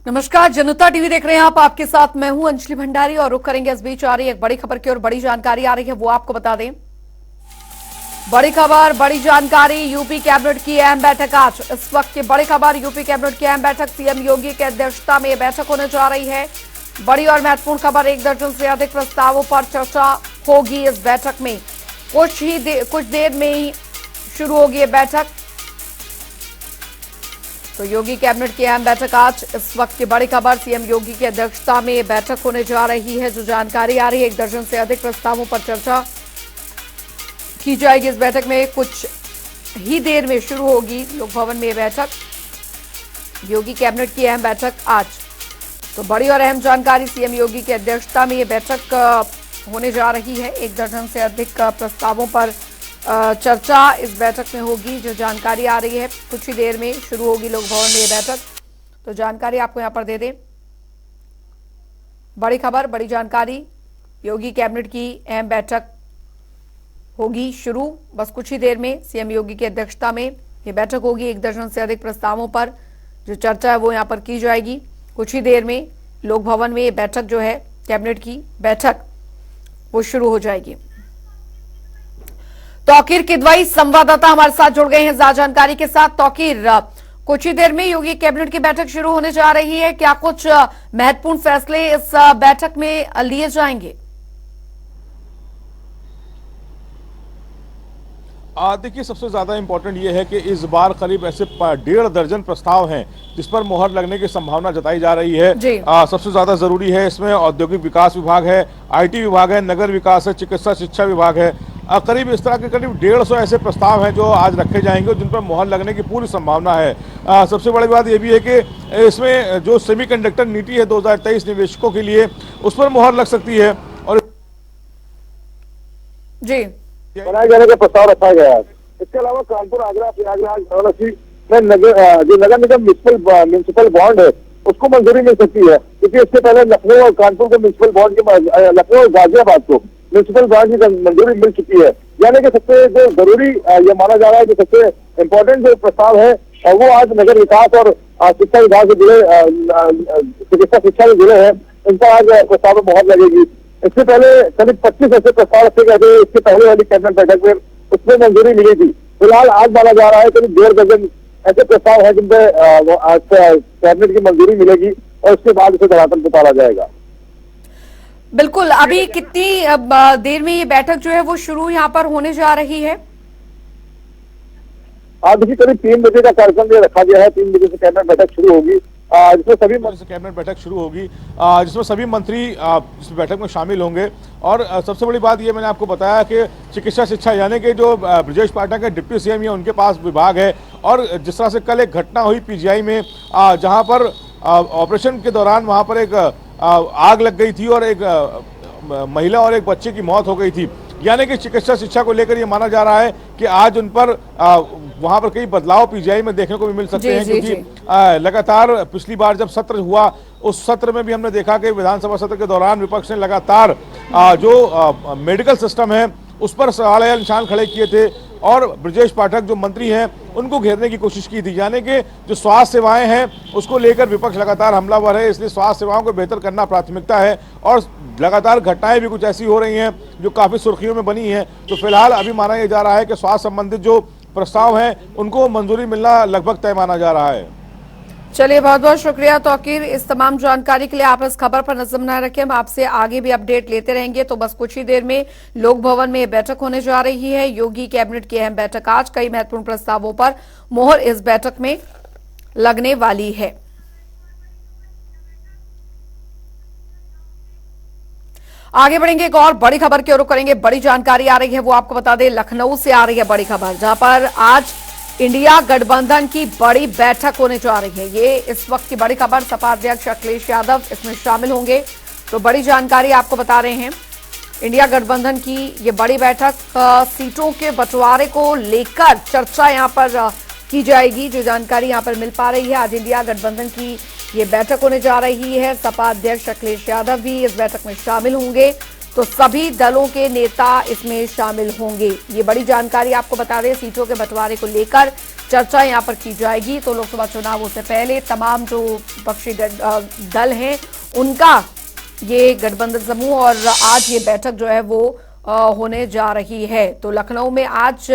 नमस्कार, जनता टीवी देख रहे हैं आप। आपके साथ मैं हूं अंजलि भंडारी और रुक करेंगे इस बीच आ रही एक बड़ी खबर की और बड़ी जानकारी आ रही है, वो आपको बता दें। बड़ी खबर, बड़ी जानकारी। यूपी कैबिनेट की अहम बैठक आज। इस वक्त की बड़ी खबर, यूपी कैबिनेट की अहम बैठक सीएम योगी की अध्यक्षता में यह बैठक होने जा रही है। बड़ी और महत्वपूर्ण खबर, 1 दर्जन से अधिक प्रस्तावों पर चर्चा होगी इस बैठक में। कुछ देर में ही शुरू होगी ये बैठक। तो योगी कैबिनेट की अहम बैठक आज। इस वक्त की बड़ी खबर, सीएम योगी की अध्यक्षता में यह बैठक होने जा रही है। जो जानकारी आ रही है, 1 दर्जन से अधिक प्रस्तावों पर चर्चा की जाएगी इस बैठक में। कुछ ही देर में शुरू होगी लोक भवन में यह बैठक, योगी कैबिनेट की अहम बैठक आज। तो बड़ी और अहम जानकारी, सीएम योगी की अध्यक्षता में यह बैठक होने जा रही है। 1 दर्जन से अधिक प्रस्तावों पर चर्चा इस बैठक में होगी। जो जानकारी आ रही है, कुछ ही देर में शुरू होगी लोक भवन में ये बैठक। तो जानकारी आपको यहां पर दे दें। बड़ी खबर, बड़ी जानकारी, योगी कैबिनेट की अहम बैठक होगी शुरू। बस कुछ ही देर में सीएम योगी की अध्यक्षता में ये बैठक होगी। 1 दर्जन से अधिक प्रस्तावों पर जो चर्चा है वो यहां पर की जाएगी। कुछ ही देर में लोक भवन में ये बैठक जो है, कैबिनेट की बैठक, वो शुरू हो जाएगी। तौकीर किदवई संवाददाता हमारे साथ जुड़ गए हैं ज्यादा जानकारी के साथ। तौकीर, कुछ ही देर में योगी कैबिनेट की बैठक शुरू होने जा रही है। क्या कुछ महत्वपूर्ण फैसले इस बैठक में लिए जाएंगे? देखिए, सबसे ज़्यादा इम्पोर्टेंट ये है कि इस बार करीब ऐसे 1.5 दर्जन प्रस्ताव हैं जिस पर मोहर लगने की संभावना जताई जा रही है। सबसे ज़्यादा ज़रूरी है इसमें औद्योगिक विकास विभाग है, आईटी विभाग है, नगर विकास है, चिकित्सा शिक्षा विभाग है। करीब इस तरह के करीब 150 ऐसे प्रस्ताव हैं जो आज रखे जाएंगे, जिन पर मोहर लगने की पूरी संभावना है। सबसे बड़ी बात यह भी है कि इसमें जो सेमीकंडक्टर नीति है 2023 निवेशकों के लिए, उस पर मोहर लग सकती है। और जी, बनाए जाने का प्रस्ताव रखा गया है। इसके अलावा कानपुर, आगरा, प्रयागराज, वाराणसी में जो नगर निगम म्यूनिसिपल बॉन्ड है उसको मंजूरी मिल सकती है, क्योंकि इससे पहले लखनऊ और कानपुर को म्यूनिसिपल बॉन्ड के, लखनऊ और गाजियाबाद को म्यूनिसिपल बॉन्ड की मंजूरी मिल चुकी है। यानी कि सबसे जो जरूरी ये माना जा रहा है कि सबसे इम्पोर्टेंट जो प्रस्ताव है वो आज नगर विकास और शिक्षा विभाग से जुड़े, चिकित्सा शिक्षा से जुड़े हैं, इन पर आज प्रस्ताव में मोहर लगेगी। इससे पहले करीब 25 ऐसे प्रस्ताव रखे गए थे इसके पहले वाली कैबिनेट बैठक में, उसमें मंजूरी मिली थी। फिलहाल आज माना जा रहा है करीब 1.5 दर्जन ऐसे प्रस्ताव है जिन पर कैबिनेट की मंजूरी मिलेगी और उसके बाद इसे धरातल पे उतारा जाएगा। बिल्कुल। अभी कितनी देर में ये बैठक जो है वो शुरू यहाँ पर होने जा रही है? आज देखिए करीब 3 बजे का कार्यक्रम रखा गया है। 3 बजे से कैबिनेट बैठक शुरू होगी, जिसमें सभी कैबिनेट बैठक शुरू होगी, जिसमें सभी मंत्री इस बैठक में शामिल होंगे। और सबसे बड़ी बात ये मैंने आपको बताया कि चिकित्सा शिक्षा, यानी कि जो ब्रजेश पाठक है डिप्टी सीएम है, उनके पास विभाग है। और जिस तरह से कल एक घटना हुई पीजीआई में, जहां पर ऑपरेशन के दौरान वहां पर एक आग लग गई थी और एक महिला और एक बच्चे की मौत हो गई थी। यानी कि चिकित्सा शिक्षा को लेकर ये माना जा रहा है कि आज उन पर वहां पर कई बदलाव पीजीआई में देखने को भी मिल सकते हैं, क्योंकि लगातार पिछली बार जब सत्र हुआ उस सत्र में भी हमने देखा कि विधानसभा सत्र के दौरान विपक्ष ने लगातार जो मेडिकल सिस्टम है उस पर सवालिया निशान खड़े किए थे और ब्रजेश पाठक जो मंत्री हैं उनको घेरने की कोशिश की थी। यानी कि जो स्वास्थ्य सेवाएं हैं उसको लेकर विपक्ष लगातार हमलावर है, इसलिए स्वास्थ्य सेवाओं को बेहतर करना प्राथमिकता है। और लगातार घटनाएं भी कुछ ऐसी हो रही हैं जो काफ़ी सुर्खियों में बनी हैं। तो फिलहाल अभी माना यह जा रहा है कि स्वास्थ्य संबंधित जो प्रस्ताव हैं उनको मंजूरी मिलना लगभग तय माना जा रहा है। चलिए, बहुत बहुत शुक्रिया तौकीर इस तमाम जानकारी के लिए। आप इस खबर पर नजर बनाए रखें, हम आपसे आगे भी अपडेट लेते रहेंगे। तो बस कुछ ही देर में लोक भवन में बैठक होने जा रही है, योगी कैबिनेट की अहम बैठक आज। कई महत्वपूर्ण प्रस्तावों पर मोहर इस बैठक में लगने वाली है। आगे बढ़ेंगे, एक और बड़ी खबर की ओर रुख करेंगे। बड़ी जानकारी आ रही है, वो आपको बता दें, लखनऊ से आ रही है बड़ी खबर, जहां पर आज इंडिया गठबंधन की बड़ी बैठक होने जा रही है। ये इस वक्त की बड़ी खबर, सपा अध्यक्ष अखिलेश यादव इसमें शामिल होंगे। तो बड़ी जानकारी आपको बता रहे हैं, इंडिया गठबंधन की ये बड़ी बैठक, सीटों के बंटवारे को लेकर चर्चा यहां पर की जाएगी। जो जानकारी यहां पर मिल पा रही है, आज इंडिया गठबंधन की ये बैठक होने जा रही है। सपा अध्यक्ष अखिलेश यादव भी इस बैठक में शामिल होंगे। तो सभी दलों के नेता इसमें शामिल होंगे। ये बड़ी जानकारी आपको बता दें, सीटों के बंटवारे को लेकर चर्चा यहां पर की जाएगी। तो लोकसभा चुनावों से पहले तमाम जो विपक्षी दल हैं उनका ये गठबंधन समूह और आज ये बैठक जो है वो होने जा रही है। तो लखनऊ में आज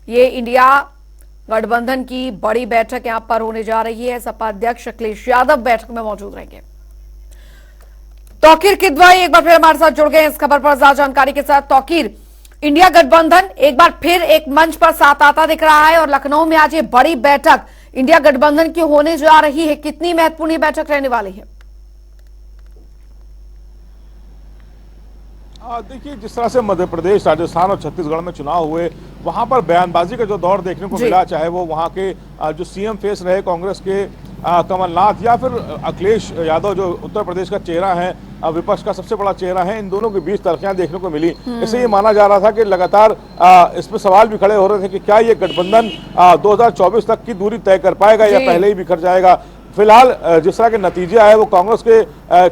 ये इंडिया गठबंधन की बड़ी बैठक यहां पर होने जा रही है। सपा अध्यक्ष अखिलेश यादव बैठक में मौजूद रहेंगे। तौकीर किदवाई एक बार फिर हमारे साथ जुड़ गए इस खबर पर ज्यादा जानकारी के साथ। तौकीर, इंडिया गठबंधन एक बार फिर एक मंच पर साथ आता दिख रहा है और लखनऊ में आज ये बड़ी बैठक इंडिया गठबंधन की होने जा रही है। कितनी महत्वपूर्ण ये बैठक रहने वाली है? देखिए, जिस तरह से मध्य प्रदेश, राजस्थान और छत्तीसगढ़ में चुनाव हुए, वहां पर बयानबाजी का जो दौर देखने को मिला, चाहे वो वहां के जो सीएम फेस रहे कांग्रेस के कमलनाथ या फिर अखिलेश यादव जो उत्तर प्रदेश का चेहरा है, विपक्ष का सबसे बड़ा चेहरा है, इन दोनों के बीच तलखियां देखने को मिली। इससे ये माना जा रहा था कि लगातार इसमें सवाल भी खड़े हो रहे थे कि क्या ये गठबंधन 2024 तक की दूरी तय कर पाएगा या पहले ही बिखर जाएगा। फिलहाल जिस तरह के नतीजे आए वो कांग्रेस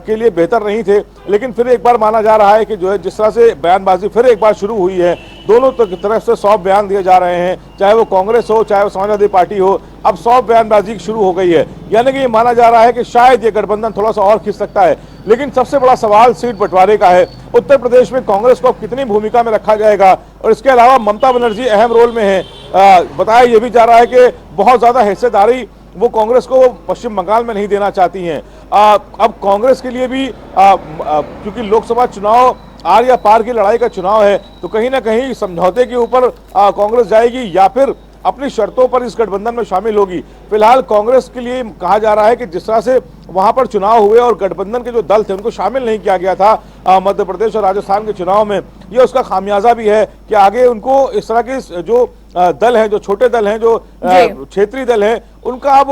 के लिए बेहतर नहीं थे, लेकिन फिर एक बार माना जा रहा है कि जो है जिस तरह से बयानबाजी फिर एक बार शुरू हुई है, दोनों तरफ से 100 बयान दिए जा रहे हैं, चाहे वो कांग्रेस हो चाहे वो समाजवादी पार्टी हो, अब 100 बयानबाजी शुरू हो गई है। यानी कि ये माना जा रहा है कि शायद ये गठबंधन थोड़ा सा और खिंच सकता है। लेकिन सबसे बड़ा सवाल सीट बंटवारे का है। उत्तर प्रदेश में कांग्रेस को कितनी भूमिका में रखा जाएगा और इसके अलावा ममता बनर्जी अहम रोल में है। बताया यह भी जा रहा है कि बहुत ज्यादा हिस्सेदारी वो कांग्रेस को पश्चिम बंगाल में नहीं देना चाहती हैं। अब कांग्रेस के लिए भी क्योंकि लोकसभा चुनाव आर या पार की लड़ाई का चुनाव है, तो कहीं ना कहीं समझौते के ऊपर कांग्रेस जाएगी या फिर अपनी शर्तों पर इस गठबंधन में शामिल होगी। फिलहाल कांग्रेस के लिए कहा जा रहा है कि जिस तरह से वहां पर चुनाव हुए और गठबंधन के जो दल थे उनको शामिल नहीं किया गया था मध्य प्रदेश और राजस्थान के चुनाव में, ये उसका खामियाजा भी है कि आगे उनको इस तरह के जो दल हैं, जो छोटे दल हैं, जो क्षेत्रीय दल हैं, उनका अब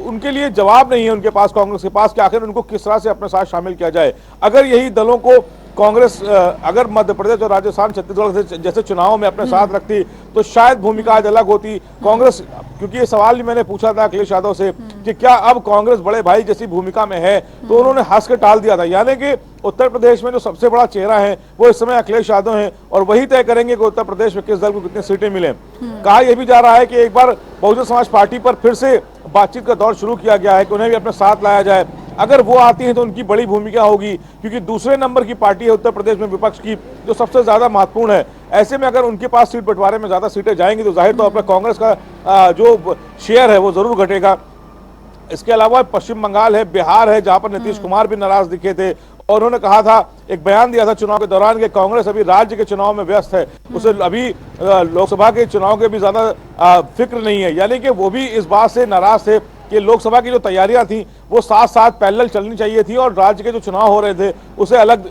उनके लिए जवाब नहीं है उनके पास, कांग्रेस के पास, कि आखिर उनको किस तरह से अपने साथ शामिल किया जाए। अगर यही दलों को कांग्रेस अगर मध्य प्रदेश और राजस्थान छत्तीसगढ़ जैसे चुनावों में अपने साथ रखती तो शायद भूमिका आज अलग होती। कांग्रेस, क्योंकि ये सवाल भी मैंने पूछा था अखिलेश यादव से कि क्या अब कांग्रेस बड़े भाई जैसी भूमिका में है, तो उन्होंने हंस के टाल दिया था। यानी कि उत्तर प्रदेश में जो सबसे बड़ा चेहरा है वो इस समय अखिलेश यादव हैं और वही तय करेंगे कि उत्तर प्रदेश में किस दल को कितनी सीटें मिले। कहा यह भी जा रहा है कि एक बार बहुजन समाज पार्टी पर फिर से बातचीत का दौर शुरू किया गया है कि उन्हें भी अपने साथ लाया जाए। अगर वो आती है तो उनकी बड़ी भूमिका होगी, क्योंकि दूसरे नंबर की पार्टी है उत्तर प्रदेश में विपक्ष की, जो सबसे ज्यादा महत्वपूर्ण है। ऐसे में अगर उनके पास सीट बंटवारे में ज्यादा सीटें जाएंगी तो जाहिर तौर पर कांग्रेस का जो शेयर है वो जरूर घटेगा। इसके अलावा पश्चिम बंगाल है, बिहार है, जहां पर नीतीश कुमार भी नाराज दिखे थे और उन्होंने कहा था, एक बयान दिया था चुनाव के दौरान कि कांग्रेस अभी राज्य के चुनाव में व्यस्त है, उसे अभी लोकसभा के चुनाव के भी ज्यादा फिक्र नहीं है। यानी कि वो भी इस बात से नाराज थे कि लोकसभा की जो तैयारियां थी वो साथ साथ पैरेलल चलनी चाहिए थी और राज्य के जो चुनाव हो रहे थे उसे अलग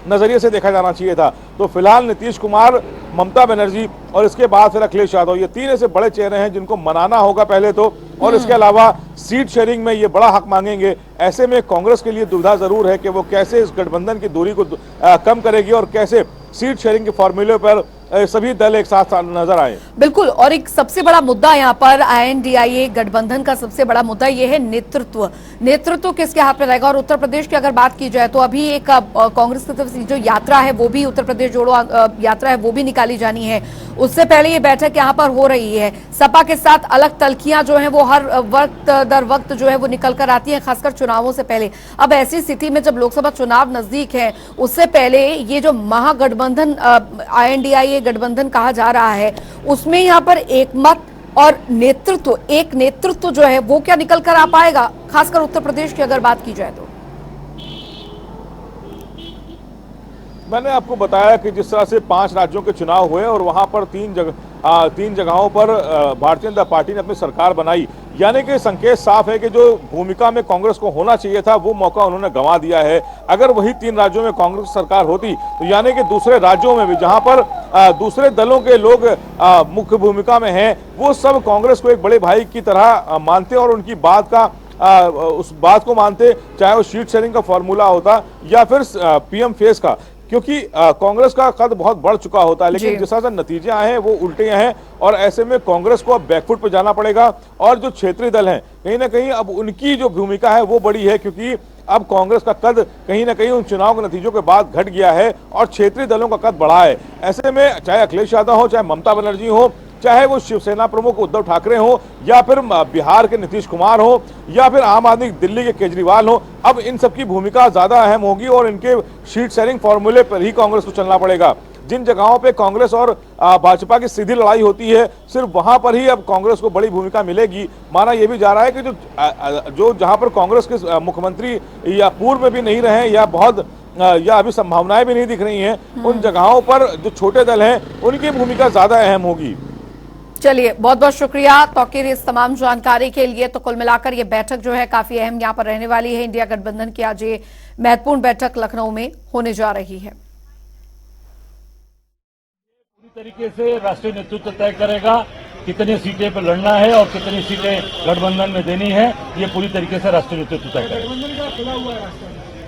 नजरिए से देखा जाना चाहिए था। तो फिलहाल नीतीश कुमार, ममता बनर्जी और इसके बाद फिर अखिलेश यादव, ये तीन ऐसे बड़े चेहरे हैं जिनको मनाना होगा पहले तो, और इसके अलावा सीट शेयरिंग में ये बड़ा हक मांगेंगे। ऐसे में कांग्रेस के लिए दुविधा जरूर है कि वो कैसे इस गठबंधन की दूरी को कम करेगी और कैसे सीट शेयरिंग के फॉर्मूले पर सभी दल एक साथ नजर आए। बिल्कुल, और एक सबसे बड़ा मुद्दा यहाँ पर INDIA गठबंधन का सबसे बड़ा मुद्दा ये है नेतृत्व। नेतृत्व किसके हाथ में रहेगा? और उत्तर प्रदेश की अगर बात की जाए तो अभी एक कांग्रेस की तरफ से जो यात्रा है वो भी, उत्तर प्रदेश जोड़ो यात्रा है वो भी निकाली जानी है। उससे पहले ये बैठक यहाँ पर हो रही है। सपा के साथ अलग तलखियां जो है वो हर वक्त दर वक्त जो है वो निकल कर आती है, खासकर चुनावों से पहले। अब ऐसी स्थिति में जब लोकसभा चुनाव नजदीक है, उससे पहले ये जो महागठबंधन INDIA गठबंधन कहा जा रहा है, उसमें यहाँ पर एक मत और नेतृत्व, एक नेतृत्व जो है वो क्या निकल कर आ पाएगा, खासकर उत्तर प्रदेश की अगर बात की जाए तो? मैंने आपको बताया कि जिस तरह से 5 राज्यों के चुनाव हुए और वहां पर 3 जगहों पर भारतीय जनता पार्टी ने अपनी सरकार बनाई। यानी कि संकेत साफ है कि जो भूमिका में कांग्रेस को होना चाहिए था वो मौका उन्होंने गंवा दिया है। अगर वही 3 राज्यों में कांग्रेस सरकार होती तो यानी कि दूसरे राज्यों में भी जहां पर दूसरे दलों के लोग मुख्य भूमिका में हैं, वो सब कांग्रेस को एक बड़े भाई की तरह मानते और उनकी बात का उस बात को मानते, चाहे वो सीट शेयरिंग का फॉर्मूला होता या फिर PM फेस का, क्योंकि कांग्रेस का कद बहुत बढ़ चुका होता है। लेकिन जिस तरह से नतीजे आए हैं वो उल्टे हैं और ऐसे में कांग्रेस को अब बैकफुट पर जाना पड़ेगा। और जो क्षेत्रीय दल हैं, कहीं ना कहीं अब उनकी जो भूमिका है वो बड़ी है, क्योंकि अब कांग्रेस का कद कहीं ना कहीं उन चुनाव के नतीजों के बाद घट गया है और क्षेत्रीय दलों का कद बढ़ा है। ऐसे में चाहे अखिलेश यादव हो, चाहे ममता बनर्जी हो, चाहे वो शिवसेना प्रमुख उद्धव ठाकरे हो, या फिर बिहार के नीतीश कुमार हो, या फिर आम आदमी दिल्ली के केजरीवाल हो, अब इन सबकी भूमिका ज्यादा अहम होगी और इनके सीट शेयरिंग फॉर्मूले पर ही कांग्रेस को चलना पड़ेगा। जिन जगहों पे कांग्रेस और भाजपा की सीधी लड़ाई होती है, सिर्फ वहां पर ही अब कांग्रेस को बड़ी भूमिका मिलेगी। माना यह भी जा रहा है कि जो जहां पर कांग्रेस के मुख्यमंत्री या पूर्व में भी नहीं रहे या अभी संभावनाएं भी नहीं दिख रही हैं, उन जगहों पर जो छोटे दल हैं उनकी भूमिका ज्यादा अहम होगी। चलिए, बहुत बहुत शुक्रिया तौकीर इस तमाम जानकारी के लिए। तो कुल मिलाकर ये बैठक जो है काफी अहम यहाँ पर रहने वाली है। इंडिया गठबंधन की आज ये महत्वपूर्ण बैठक लखनऊ में होने जा रही है। पूरी तरीके से राष्ट्रीय नेतृत्व तय करेगा कितनी सीटें पर लड़ना है और कितनी सीटें गठबंधन में देनी है, ये पूरी तरीके से राष्ट्रीय नेतृत्व तय करेगा।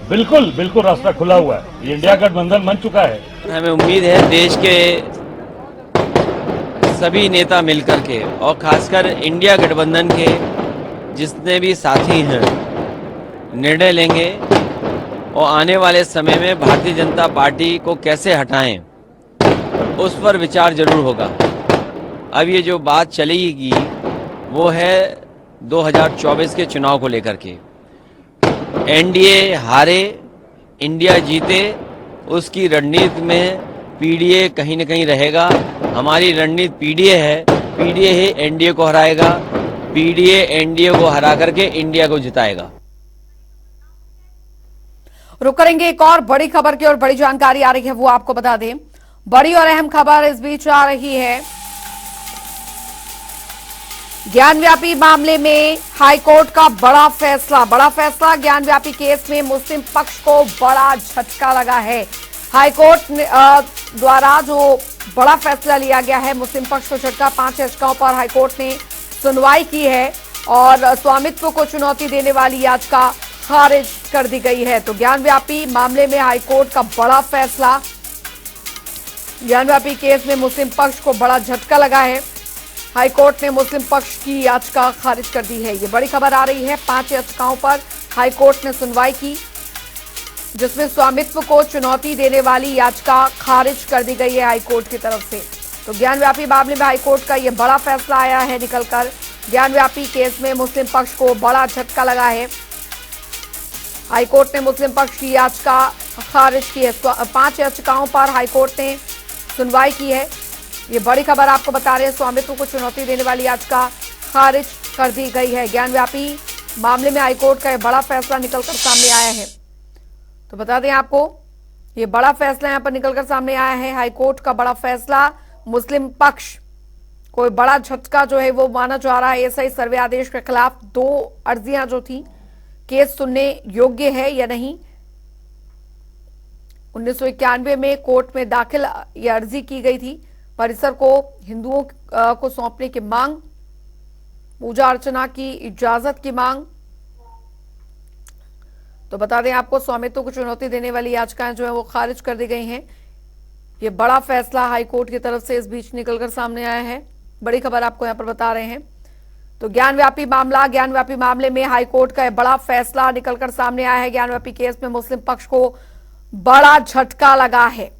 बिल्कुल बिल्कुल रास्ता खुला हुआ है, ये इंडिया गठबंधन बन चुका है। हमें उम्मीद है देश के सभी नेता मिलकर के और खासकर इंडिया गठबंधन के जितने भी साथी हैं निर्णय लेंगे और आने वाले समय में भारतीय जनता पार्टी को कैसे हटाएं उस पर विचार जरूर होगा। अब ये जो बात चलेगी वो है 2024 के चुनाव को लेकर के। एनडीए हारे, इंडिया जीते, उसकी रणनीति में पीडीए कहीं न कहीं रहेगा। हमारी रणनीति पीडीए है, पीडीए ही एनडीए को हराएगा, पीडीए एनडीए को हरा करके इंडिया को जिताएगा। रुक करेंगे एक और बड़ी खबर की और बड़ी जानकारी आ रही है वो आपको बता दें। बड़ी और अहम खबर इस बीच आ रही है। ज्ञानव्यापी मामले में हाईकोर्ट का बड़ा फैसला ज्ञानव्यापी केस में मुस्लिम पक्ष को बड़ा झटका लगा है। हाईकोर्ट द्वारा जो बड़ा फैसला लिया गया है, मुस्लिम पक्ष को झटका। 5 याचिकाओं पर हाईकोर्ट ने सुनवाई की है और स्वामित्व को चुनौती देने वाली याचिका खारिज कर दी गई है। तो ज्ञानव्यापी मामले में हाईकोर्ट का बड़ा फैसला। ज्ञानव्यापी केस में मुस्लिम पक्ष को बड़ा झटका लगा है। हाईकोर्ट ने मुस्लिम पक्ष की याचिका खारिज कर दी है। ये बड़ी खबर आ रही है। 5 याचिकाओं पर हाईकोर्ट ने सुनवाई की, जिसमें स्वामित्व को चुनौती देने वाली याचिका खारिज कर दी गई है हाईकोर्ट की तरफ से। तो ज्ञानव्यापी मामले में हाईकोर्ट का यह बड़ा फैसला आया है निकलकर। ज्ञानव्यापी केस में मुस्लिम पक्ष को बड़ा झटका लगा है। हाईकोर्ट ने मुस्लिम पक्ष की याचिका खारिज की है। 5 याचिकाओं पर हाईकोर्ट ने सुनवाई की है। ये बड़ी खबर आपको बता रहे हैं। स्वामित्व को चुनौती देने वाली याचिका खारिज कर दी गई है। ज्ञानव्यापी मामले में हाईकोर्ट का यह बड़ा फैसला निकलकर सामने आया है। तो बता दें आपको, ये बड़ा फैसला यहां पर निकलकर सामने आया है। हाईकोर्ट का बड़ा फैसला, मुस्लिम पक्ष को बड़ा झटका जो है वो माना जा रहा है। एसआई सर्वे आदेश के खिलाफ 2 अर्जियां जो थी, केस सुनने योग्य है या नहीं। 1991 में कोर्ट में दाखिल यह अर्जी की गई थी। परिसर को हिंदुओं को सौंपने की मांग, पूजा अर्चना की इजाजत की मांग। तो बता दें आपको, स्वामित्व को चुनौती देने वाली याचिकाएं जो है वो खारिज कर दी गई हैं। ये बड़ा फैसला हाईकोर्ट की तरफ से इस बीच निकलकर सामने आया है। बड़ी खबर आपको यहां पर बता रहे हैं। तो ज्ञानव्यापी मामले में हाईकोर्ट का यह बड़ा फैसला निकलकर सामने आया है। ज्ञानव्यापी केस में मुस्लिम पक्ष को बड़ा झटका लगा है।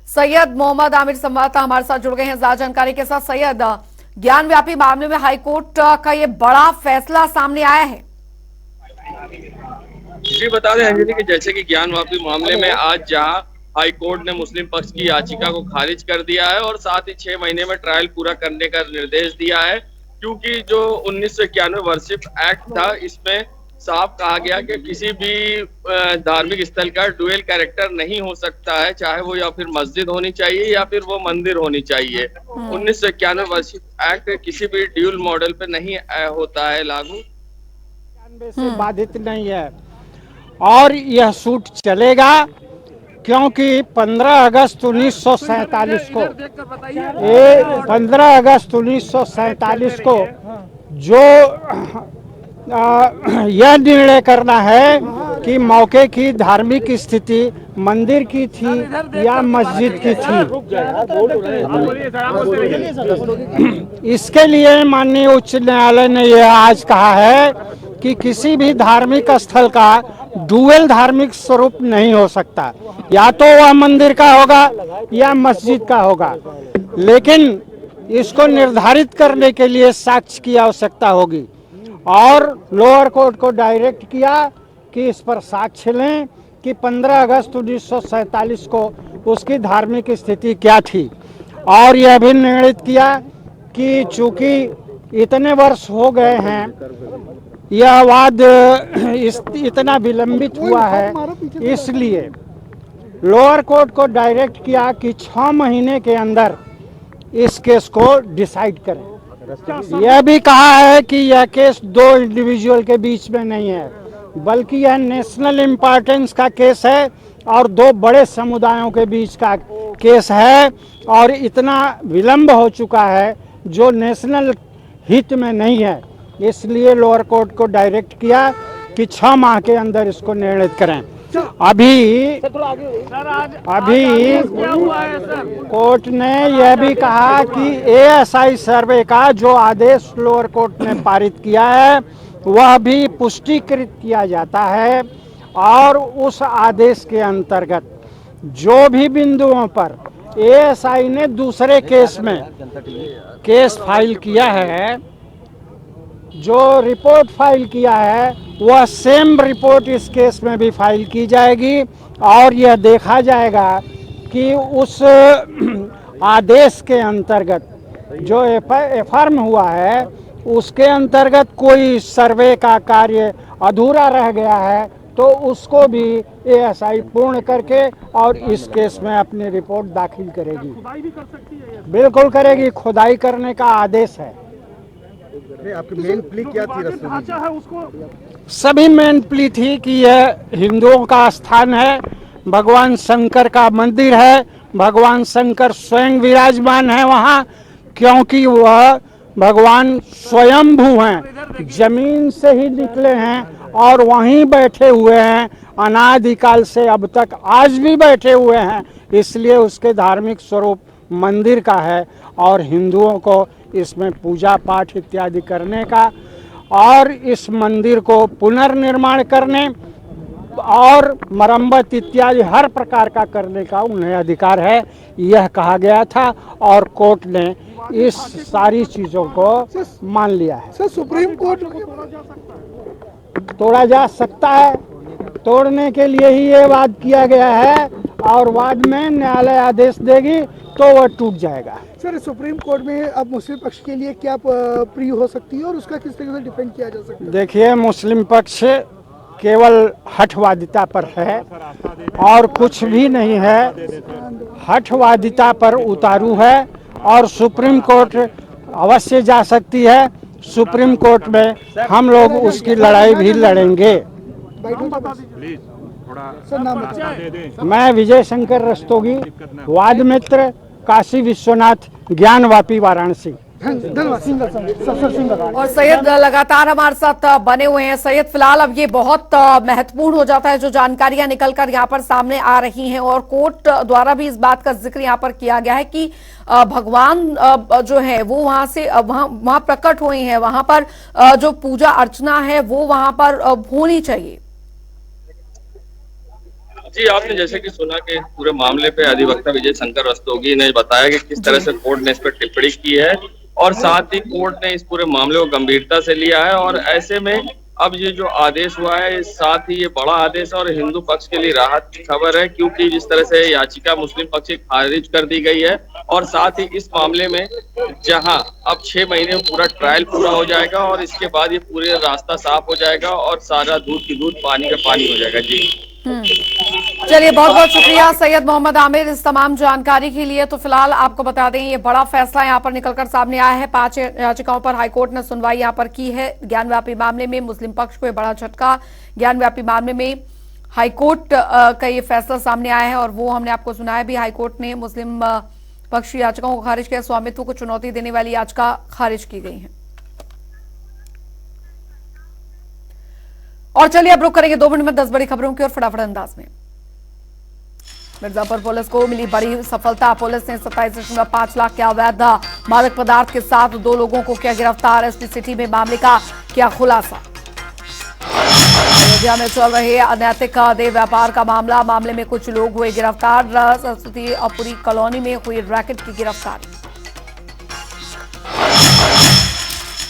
सैयद मोहम्मद आमिर संवाददाता हमारे साथ जुड़ गए हैं ज्यादा जानकारी के साथ। सैयद, ज्ञानव्यापी मामले में हाईकोर्ट का यह बड़ा फैसला सामने आया है। जी बता दें अंजलि कि जैसे कि ज्ञानव्यापी मामले में आज जहां हाईकोर्ट ने मुस्लिम पक्ष की याचिका को खारिज कर दिया है और साथ ही 6 महीने में ट्रायल पूरा करने का निर्देश दिया है, क्योंकि जो 1991 वर्शिप एक्ट था इसमें साफ कहा गया कि किसी भी धार्मिक स्थल का डुअल कैरेक्टर नहीं हो सकता है, चाहे वो या फिर मस्जिद होनी चाहिए या फिर वो मंदिर होनी चाहिए। 1991 वर्शिप एक्ट किसी भी ड्यूल मॉडल पे नहीं होता है लागू, से बाधित नहीं है और यह सूट चलेगा क्योंकि 15 अगस्त 1947 को 15 अगस्त 1947 को जो यह निर्णय करना है कि मौके की धार्मिक स्थिति मंदिर की थी या मस्जिद की थी, इसके लिए माननीय उच्च न्यायालय ने यह आज कहा है कि किसी भी धार्मिक स्थल का डुअल धार्मिक स्वरूप नहीं हो सकता, या तो वह मंदिर का होगा या मस्जिद का होगा, लेकिन इसको निर्धारित करने के लिए साक्ष्य की आवश्यकता होगी। और लोअर कोर्ट को डायरेक्ट किया कि इस पर साक्ष्य लें कि 15 अगस्त 1947 को उसकी धार्मिक स्थिति क्या थी। और यह भी निर्णित किया कि चूंकि इतने वर्ष हो गए हैं, यह वाद इतना विलंबित हुआ है, इसलिए लोअर कोर्ट को डायरेक्ट किया कि 6 महीने के अंदर इस केस को डिसाइड करें। यह भी कहा है कि यह केस 2 इंडिविजुअल के बीच में नहीं है, बल्कि यह नेशनल इम्पोर्टेंस का केस है और 2 बड़े समुदायों के बीच का केस है, और इतना विलंब हो चुका है जो नेशनल हित में नहीं है। इसलिए लोअर कोर्ट को डायरेक्ट किया कि 6 माह के अंदर इसको निर्णित करें। अभी कोर्ट ने यह भी कहा कि एएसआई सर्वे का जो आदेश लोअर कोर्ट ने पारित किया है वह भी पुष्टिकृत किया जाता है, और उस आदेश के अंतर्गत जो भी बिंदुओं पर एएसआई ने दूसरे केस में केस फाइल किया है, जो रिपोर्ट फाइल किया है, वह सेम रिपोर्ट इस केस में भी फाइल की जाएगी, और यह देखा जाएगा कि उस आदेश के अंतर्गत जो एफर्म हुआ है उसके अंतर्गत कोई सर्वे का कार्य अधूरा रह गया है तो उसको भी एएसआई पूर्ण करके और इस केस में अपनी रिपोर्ट दाखिल करेगी। खुदाई भी कर सकती है? बिल्कुल करेगी, खुदाई करने का आदेश है। आपकी मेन प्ली क्या थी? ढांचा है उसको सभी मेन प्ली थी कि यह हिंदुओं का स्थान है, भगवान शंकर का मंदिर है, भगवान शंकर स्वयं विराजमान है वहाँ, क्योंकि वह भगवान स्वयंभू हैं, जमीन से ही निकले हैं और वहीं बैठे हुए हैं, अनादिकाल से अब तक आज भी बैठे हुए हैं। इसलिए उसके धार्मिक स्वरूप मंदिर का है, और हिंदुओं को इसमें पूजा पाठ इत्यादि करने का और इस मंदिर को पुनर्निर्माण करने और मरम्मत इत्यादि हर प्रकार का करने का उन्हें अधिकार है, यह कहा गया था, और कोर्ट ने इस सारी चीजों को मान लिया है। सर, सुप्रीम कोर्ट तोड़ा जा सकता है, तोड़ने के लिए ही ये वाद किया गया है, और वाद में न्यायालय आदेश देगी तो वह टूट जाएगा। सर, सुप्रीम कोर्ट में अब मुस्लिम पक्ष के लिए क्या प्री हो सकती है और उसका किस तरीके से डिफेंड किया जा सकता है? देखिए, मुस्लिम पक्ष केवल हठवादिता पर है और कुछ भी नहीं है, हठवादिता पर उतारू है, और सुप्रीम कोर्ट अवश्य जा सकती है। सुप्रीम कोर्ट में हम लोग उसकी लड़ाई भी लड़ेंगे। मैं विजय शंकर रस्तोगी, वाद मित्र, काशी विश्वनाथ, ज्ञानवापी, वाराणसी। और सैयद लगातार हमारे साथ बने हुए हैं। सैयद, फिलहाल अब ये बहुत महत्वपूर्ण हो जाता है जो जानकारियां निकलकर यहाँ पर सामने आ रही हैं, और कोर्ट द्वारा भी इस बात का जिक्र यहाँ पर किया गया है कि भगवान जो है वो वहां से वहां प्रकट हुए हैं, वहां पर जो पूजा अर्चना है वो वहां पर होनी चाहिए। जी, आपने जैसे कि सुना कि पूरे मामले पे अधिवक्ता विजय शंकर रस्तोगी ने बताया कि किस तरह से कोर्ट ने इस पर टिप्पणी की है, और साथ ही कोर्ट ने इस पूरे मामले को गंभीरता से लिया है, और ऐसे में अब ये जो आदेश हुआ है, साथ ही ये बड़ा आदेश है और हिंदू पक्ष के लिए राहत की खबर है, क्योंकि जिस तरह से याचिका मुस्लिम पक्ष की खारिज कर दी गई है, और साथ ही इस मामले में जहां अब 6 महीने में पूरा ट्रायल पूरा हो जाएगा और इसके बाद ये पूरे रास्ता साफ हो जाएगा और सारा दूध की दूध, पानी का पानी हो जाएगा। जी चलिए, बहुत बहुत शुक्रिया सैयद मोहम्मद आमिर इस तमाम जानकारी के लिए। तो फिलहाल आपको बता दें, ये बड़ा फैसला यहाँ पर निकलकर सामने आया है। 5 याचिकाओं पर हाईकोर्ट ने सुनवाई यहाँ पर की है। ज्ञानव्यापी मामले में मुस्लिम पक्ष को बड़ा झटका, ज्ञानव्यापी मामले में हाईकोर्ट का ये फैसला सामने आया है, और वो हमने आपको सुनाया भी। हाईकोर्ट ने मुस्लिम पक्ष की याचिकाओं को खारिज किया, स्वामित्व को चुनौती देने वाली याचिका खारिज की गई है। और चलिए अब रुक करेंगे 2 मिनट में 10 बड़ी खबरों की और फटाफट अंदाज में। मिर्जापुर पुलिस को मिली बड़ी सफलता। पुलिस ने 27.5 लाख के अवैध मादक पदार्थ के साथ 2 लोगों को किया गिरफ्तार। एसपी सिटी में मामले का किया खुलासा। अयोध्या में चल रहे अनैतिक देह व्यापार का मामले में कुछ लोग हुए गिरफ्तार। सरस्वतीपुरी कॉलोनी में हुई रैकेट की गिरफ्तारी।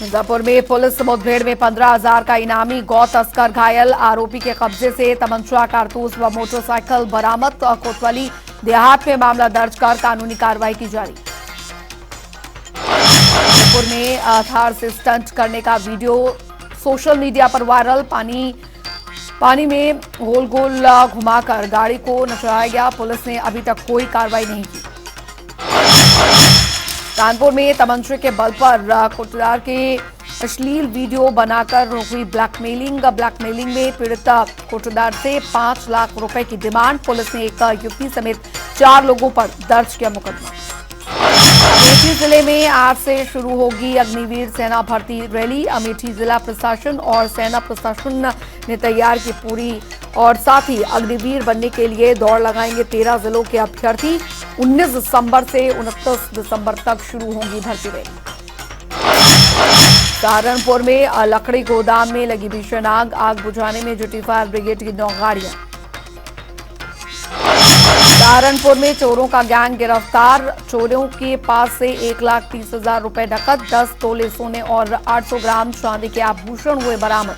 मिर्जापुर में पुलिस मुठभेड़ में 15,000 का इनामी गौ तस्कर घायल। आरोपी के कब्जे से तमंचा, कारतूस व मोटरसाइकिल बरामद। कोतवाली देहात में मामला दर्ज कर कानूनी कार्रवाई की जारी। मिर्जापुर में थार से स्टंट करने का वीडियो सोशल मीडिया पर वायरल। पानी में गोल गोल घुमाकर गाड़ी को नचवाया गया। पुलिस ने अभी तक कोई कार्रवाई नहीं की। कानपुर में तमंचे के बल पर कोटदार के अश्लील वीडियो बनाकर हुई ब्लैकमेलिंग में पीड़ित कोटदार से 5 लाख रुपए की डिमांड। पुलिस ने एक युवती समेत 4 लोगों पर दर्ज किया मुकदमा। अमेठी जिले में आज से शुरू होगी अग्निवीर सेना भर्ती रैली। अमेठी जिला प्रशासन और सेना प्रशासन ने तैयार की पूरी और साथ ही अग्निवीर बनने के लिए दौड़ लगाएंगे 13 जिलों के अभ्यर्थी। 19 दिसंबर से 29 दिसंबर तक शुरू होगी भर्ती रैली। सहारनपुर में लकड़ी गोदाम में लगी भीषण आग बुझाने में जुटी फायर ब्रिगेड की 9 गाड़ियां। सहारनपुर में चोरों का गैंग गिरफ्तार। चोरों के पास से 1,30,000 रुपए नकद, 10 तोले सोने और 800 ग्राम चांदी के आभूषण हुए बरामद।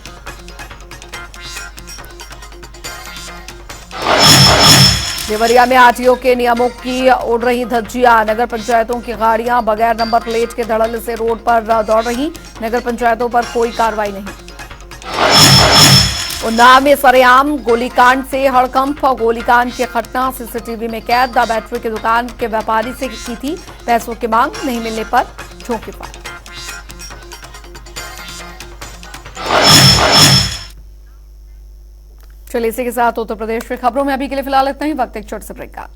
देवरिया में आरटीओ के नियमों की उड़ रही धज्जियां। नगर पंचायतों की गाड़ियां बगैर नंबर प्लेट के धड़ल्ले से रोड पर दौड़ रही। नगर पंचायतों पर कोई कार्रवाई नहीं। उन्नाव में सरेआम गोलीकांड से हड़कंप। गोलीकांड की घटना सीसीटीवी में कैद। बैटरी की दुकान के व्यापारी से की थी पैसों की मांग, नहीं मिलने पर झोंकी फायर। चलिए इसी के साथ उत्तर प्रदेश की खबरों में अभी के लिए फिलहाल इतना ही। वक्त एक छोटे से ब्रेक का।